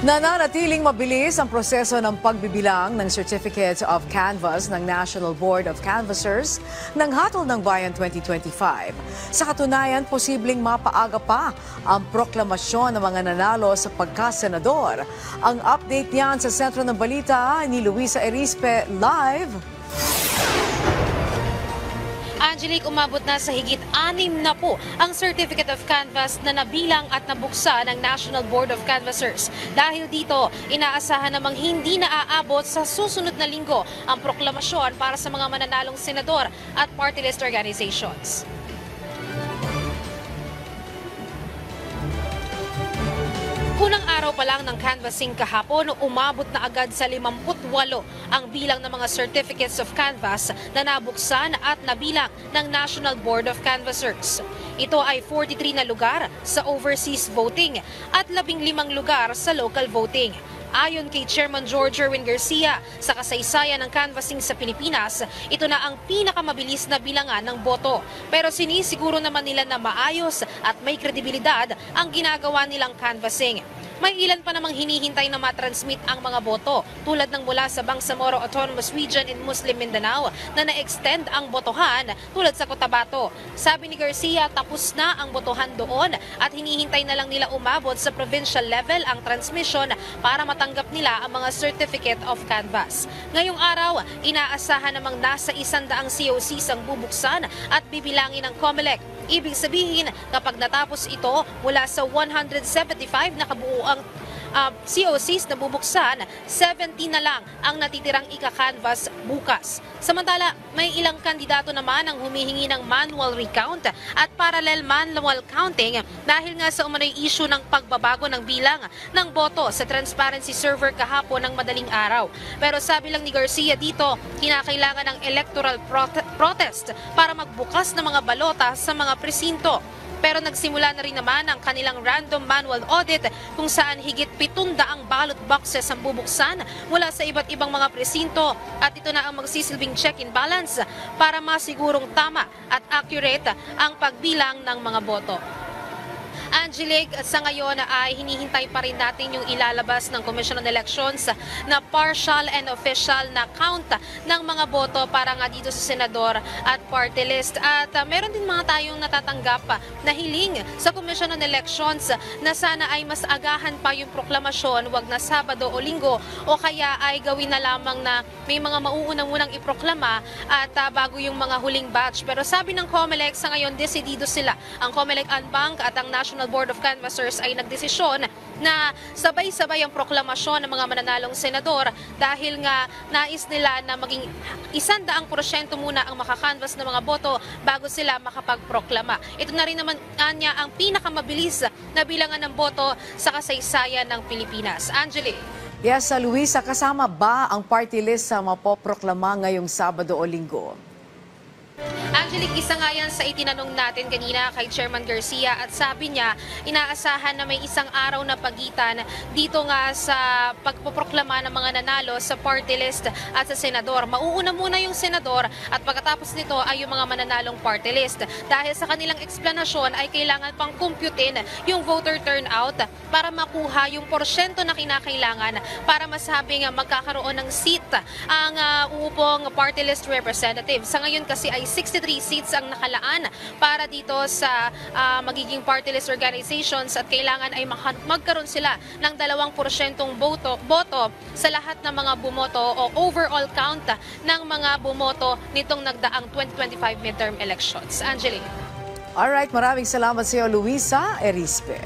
Nananatiling mabilis ang proseso ng pagbibilang ng Certificate of Canvass ng National Board of Canvassers ng Hatol ng Bayan 2025. Sa katunayan, posibleng mapaaga pa ang proklamasyon ng mga nanalo sa pagkasenador. Ang update niyan sa sentro ng balita ni Luisa Erispe live. Angelique, umabot na sa higit 6 na po ang Certificate of Canvass na nabilang at nabuksan ng National Board of Canvassers. Dahil dito, inaasahan namang hindi na aabot sa susunod na linggo ang proklamasyon para sa mga mananalong senador at party list organizations. Unang araw pa lang ng canvassing kahapon, umabot na agad sa 58 ang bilang ng mga certificates of canvass na nabuksan at nabilang ng National Board of Canvassers. Ito ay 43 na lugar sa overseas voting at 15 lugar sa local voting. Ayon kay Chairman George Erwin Garcia, sa kasaysayan ng canvassing sa Pilipinas, ito na ang pinakamabilis na bilangan ng boto. Pero sinisiguro naman nila na maayos at may kredibilidad ang ginagawa nilang canvassing. May ilan pa namang hinihintay na matransmit ang mga boto, tulad ng mula sa Bangsamoro Autonomous Region in Muslim Mindanao na na-extend ang botohan tulad sa Cotabato. Sabi ni Garcia, tapos na ang botohan doon at hinihintay na lang nila umabot sa provincial level ang transmission para matanggap nila ang mga Certificate of Canvass. Ngayong araw, inaasahan namang nasa 100 COCs ang bubuksan at bibilangin ng COMELEC. Ibig sabihin, kapag natapos ito mula sa 175 na kabuuang COCs na bubuksan, 70 na lang ang natitirang ika-canvass bukas. Samantala, may ilang kandidato naman ang humihingi ng manual recount at parallel manual counting dahil nga sa umano'y issue ng pagbabago ng bilang ng boto sa transparency server kahapon ng madaling araw. Pero sabi lang ni Garcia dito, kinakailangan ng electoral protest para magbukas ng mga balota sa mga presinto. Pero nagsimula na rin naman ang kanilang random manual audit kung saan higit 700 ballot boxes ang bubuksan mula sa iba't ibang mga presinto at ito na ang magsisilbing check-in balance para masigurong tama at accurate ang pagbilang ng mga boto. Angelique, sa ngayon ay hinihintay pa rin natin yung ilalabas ng Commission on Elections na partial and official na count ng mga boto para nga dito sa senador at party list. At meron din mga tayong natatanggap na hiling sa Commission on Elections na sana ay mas agahan pa yung proklamasyon, wag na Sabado o Linggo o kaya ay gawin na lamang na may mga mauunang-unang iproklama at bago yung mga huling batch. Pero sabi ng COMELEC, sa ngayon desidido sila. Ang COMELEC Anbank at ang National Board of Canvassers ay nagdesisyon na sabay-sabay ang proklamasyon ng mga mananalong senador dahil nga nais nila na maging 100% muna ang makakanvas ng mga boto bago sila makapagproklama. Ito na rin naman niya ang pinakamabilis na bilangan ng boto sa kasaysayan ng Pilipinas. Angelique. Yes, Luisa, kasama ba ang party list sa mapoproklama ngayong Sabado o Linggo? Angelique, isa nga yan sa itinanong natin kanina kay Chairman Garcia at sabi niya, inaasahan na may isang araw na pagitan dito nga sa pagpoproklama ng mga nanalo sa party list at sa senador. Mauuna muna yung senador at pagkatapos nito ay yung mga mananalong party list. Dahil sa kanilang eksplanasyon ay kailangan pang kumputin yung voter turnout para makuha yung porsyento na kinakailangan para masabing magkakaroon ng seat ang uupong party list representative. Sa ngayon kasi ay 63 seats ang nakalaan para dito sa magiging party list organizations at kailangan ay magkaroon sila ng 2% boto sa lahat ng mga bumoto o overall count ng mga bumoto nitong nagdaang 2025 midterm elections. Angelique. Alright, maraming salamat sa iyo, Luisa Erispe.